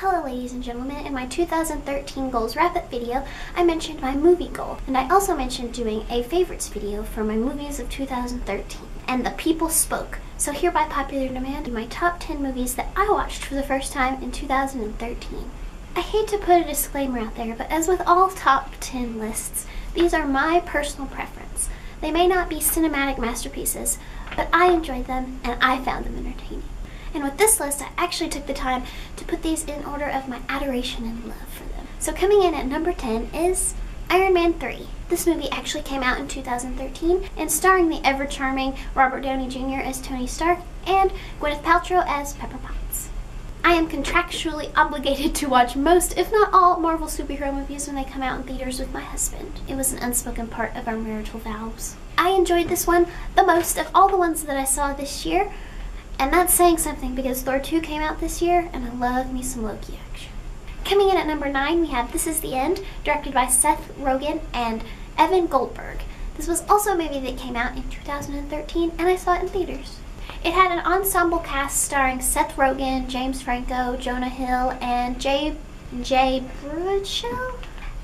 Hello ladies and gentlemen, in my 2013 goals wrap-up video, I mentioned my movie goal, and I also mentioned doing a favorites video for my movies of 2013. And the people spoke, so here by popular demand, my top 10 movies that I watched for the first time in 2013. I hate to put a disclaimer out there, but as with all top 10 lists, these are my personal preference. They may not be cinematic masterpieces, but I enjoyed them and I found them entertaining. And with this list, I actually took the time to put these in order of my adoration and love for them. So coming in at number 10 is Iron Man 3. This movie actually came out in 2013 and starring the ever-charming Robert Downey Jr. as Tony Stark and Gwyneth Paltrow as Pepper Potts. I am contractually obligated to watch most, if not all, Marvel superhero movies when they come out in theaters with my husband. It was an unspoken part of our marital vows. I enjoyed this one the most of all the ones that I saw this year. And that's saying something because Thor 2 came out this year, and I love me some Loki action. Coming in at number 9, we have This Is the End, directed by Seth Rogen and Evan Goldberg. This was also a movie that came out in 2013, and I saw it in theaters. It had an ensemble cast starring Seth Rogen, James Franco, Jonah Hill, and Jay Baruchel,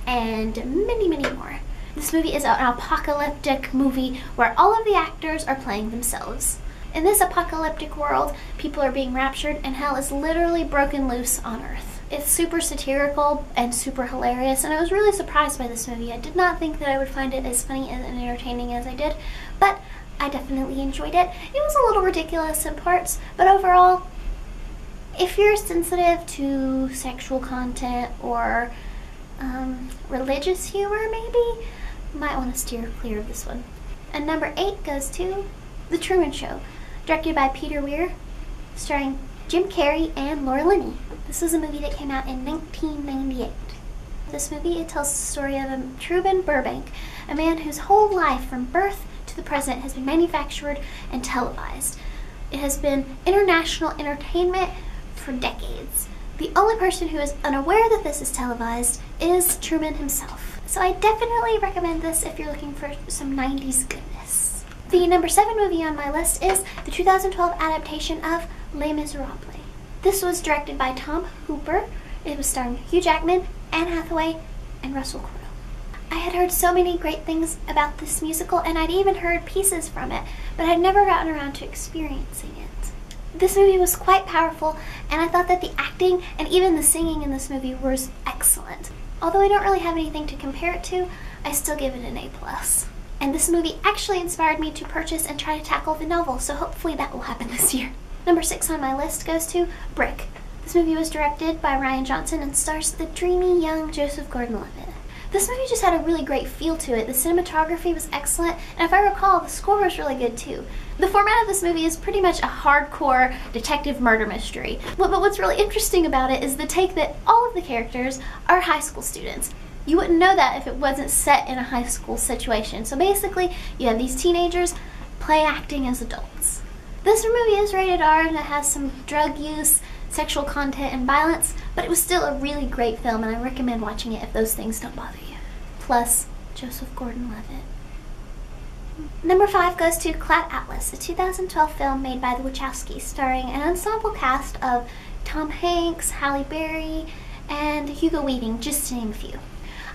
and many, many more. This movie is an apocalyptic movie where all of the actors are playing themselves. In this apocalyptic world, people are being raptured and hell is literally broken loose on Earth. It's super satirical and super hilarious, and I was really surprised by this movie. I did not think that I would find it as funny and entertaining as I did, but I definitely enjoyed it. It was a little ridiculous in parts, but overall, if you're sensitive to sexual content or religious humor maybe, you might want to steer clear of this one. And number 8 goes to The Truman Show, directed by Peter Weir, starring Jim Carrey and Laura Linney. This was a movie that came out in 1998. This movie, it tells the story of Truman Burbank, a man whose whole life from birth to the present has been manufactured and televised. It has been international entertainment for decades. The only person who is unaware that this is televised is Truman himself. So I definitely recommend this if you're looking for some 90s goodness. The number 7 movie on my list is the 2012 adaptation of Les Miserables. This was directed by Tom Hooper. It was starring Hugh Jackman, Anne Hathaway, and Russell Crowe. I had heard so many great things about this musical, and I'd even heard pieces from it, but I'd never gotten around to experiencing it. This movie was quite powerful, and I thought that the acting and even the singing in this movie was excellent. Although I don't really have anything to compare it to, I still give it an A+. And this movie actually inspired me to purchase and try to tackle the novel, so hopefully that will happen this year. Number 6 on my list goes to Brick. This movie was directed by Rian Johnson and stars the dreamy young Joseph Gordon-Levitt. This movie just had a really great feel to it. The cinematography was excellent, and if I recall, the score was really good too. The format of this movie is pretty much a hardcore detective murder mystery. But what's really interesting about it is the take that all of the characters are high school students. You wouldn't know that if it wasn't set in a high school situation. So basically, you have these teenagers play acting as adults. This movie is rated R and it has some drug use, sexual content, and violence, but it was still a really great film and I recommend watching it if those things don't bother you. Plus, Joseph Gordon-Levitt. Number 5 goes to Cloud Atlas, a 2012 film made by the Wachowskis, starring an ensemble cast of Tom Hanks, Halle Berry, and Hugo Weaving, just to name a few.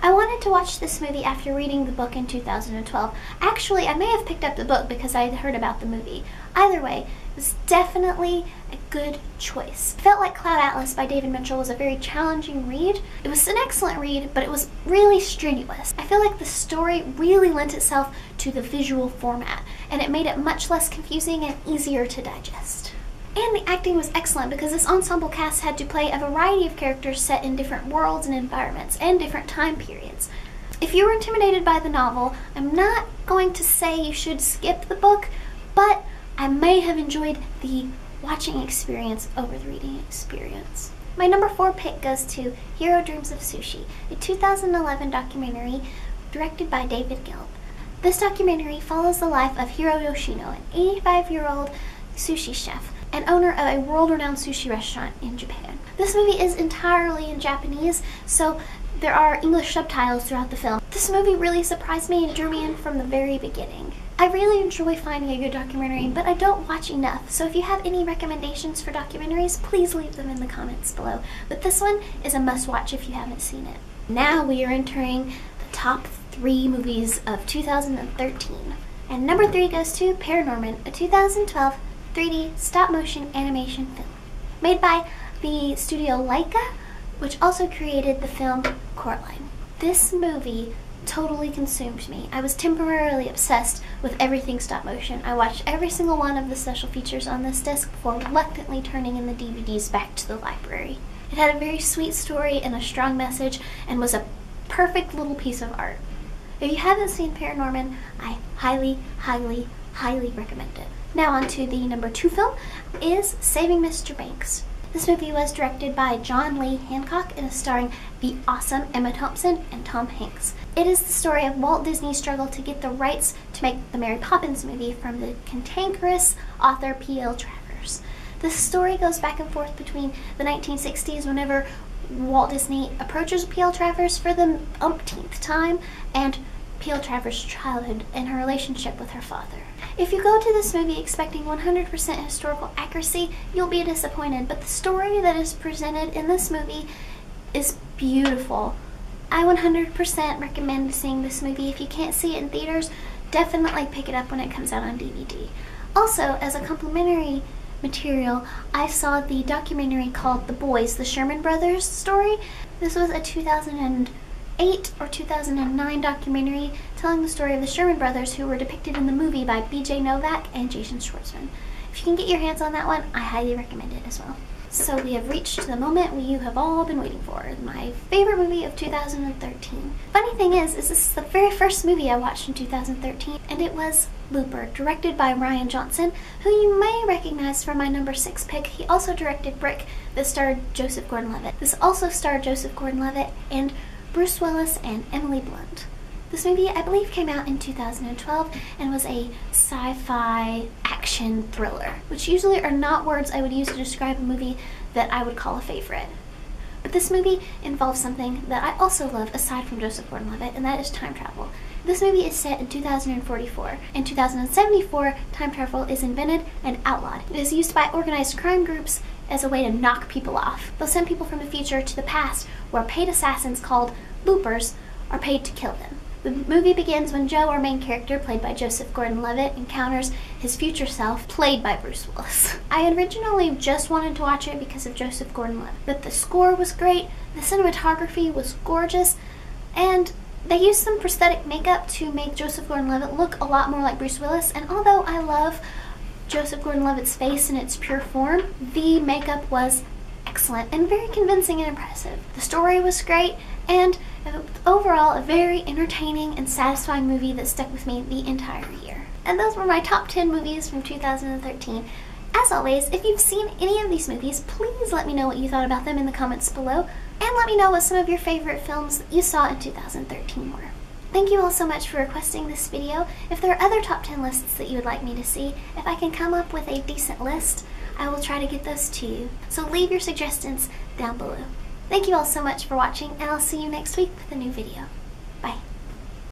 I wanted to watch this movie after reading the book in 2012. Actually, I may have picked up the book because I had heard about the movie. Either way, it was definitely a good choice. It felt like Cloud Atlas by David Mitchell was a very challenging read. It was an excellent read, but it was really strenuous. I feel like the story really lent itself to the visual format, and it made it much less confusing and easier to digest. And the acting was excellent because this ensemble cast had to play a variety of characters set in different worlds and environments and different time periods. If you were intimidated by the novel, I'm not going to say you should skip the book, but I may have enjoyed the watching experience over the reading experience. My number 4 pick goes to Hero Dreams of Sushi, a 2011 documentary directed by David Gelb. This documentary follows the life of Hiro Yoshino, an 85-year-old sushi chef and owner of a world-renowned sushi restaurant in Japan. This movie is entirely in Japanese, so there are English subtitles throughout the film. This movie really surprised me and drew me in from the very beginning. I really enjoy finding a good documentary, but I don't watch enough, so if you have any recommendations for documentaries, please leave them in the comments below. But this one is a must-watch if you haven't seen it. Now we are entering the top 3 movies of 2013. And number 3 goes to Paranorman, a 2012 3D stop-motion animation film. Made by the studio Laika, which also created the film Coraline. This movie totally consumed me. I was temporarily obsessed with everything stop motion. I watched every single one of the special features on this disc before reluctantly turning in the DVDs back to the library. It had a very sweet story and a strong message and was a perfect little piece of art. If you haven't seen Paranorman, I highly, highly, highly recommend it. Now on to the number 2 film is Saving Mr. Banks. This movie was directed by John Lee Hancock and is starring the awesome Emma Thompson and Tom Hanks. It is the story of Walt Disney's struggle to get the rights to make the Mary Poppins movie from the cantankerous author P.L. Travers. This story goes back and forth between the 1960s, whenever Walt Disney approaches P.L. Travers for the umpteenth time, and P.L. Travers' childhood and her relationship with her father. If you go to this movie expecting 100% historical accuracy, you'll be disappointed, but the story that is presented in this movie is beautiful. I 100% recommend seeing this movie. If you can't see it in theaters, definitely pick it up when it comes out on DVD. Also, as a complimentary material, I saw the documentary called The Boys, the Sherman Brothers story. This was a 2008 or 2009 documentary telling the story of the Sherman brothers, who were depicted in the movie by B.J. Novak and Jason Schwartzman. If you can get your hands on that one, I highly recommend it as well. So we have reached the moment you have all been waiting for, my favorite movie of 2013. Funny thing is this is the very first movie I watched in 2013, and it was Looper, directed by Rian Johnson, who you may recognize from my number 6 pick. He also directed Brick, that starred Joseph Gordon-Levitt. This also starred Joseph Gordon-Levitt and Bruce Willis and Emily Blunt. This movie, I believe, came out in 2012 and was a sci-fi action thriller, which usually are not words I would use to describe a movie that I would call a favorite. But this movie involves something that I also love aside from Joseph Gordon-Levitt, and that is time travel. This movie is set in 2044. In 2074, time travel is invented and outlawed. It is used by organized crime groups as a way to knock people off. They'll send people from the future to the past, where paid assassins called loopers are paid to kill them. The movie begins when Joe, our main character, played by Joseph Gordon-Levitt, encounters his future self, played by Bruce Willis. I originally just wanted to watch it because of Joseph Gordon-Levitt, but the score was great, the cinematography was gorgeous, and they used some prosthetic makeup to make Joseph Gordon-Levitt look a lot more like Bruce Willis, and although I love Joseph Gordon-Levitt's face in its pure form, the makeup was excellent and very convincing and impressive. The story was great, and overall a very entertaining and satisfying movie that stuck with me the entire year. And those were my top 10 movies from 2013. As always, if you've seen any of these movies, please let me know what you thought about them in the comments below, and let me know what some of your favorite films that you saw in 2013 were. Thank you all so much for requesting this video. If there are other top 10 lists that you would like me to see, if I can come up with a decent list, I will try to get those to you. So leave your suggestions down below. Thank you all so much for watching, and I'll see you next week with a new video.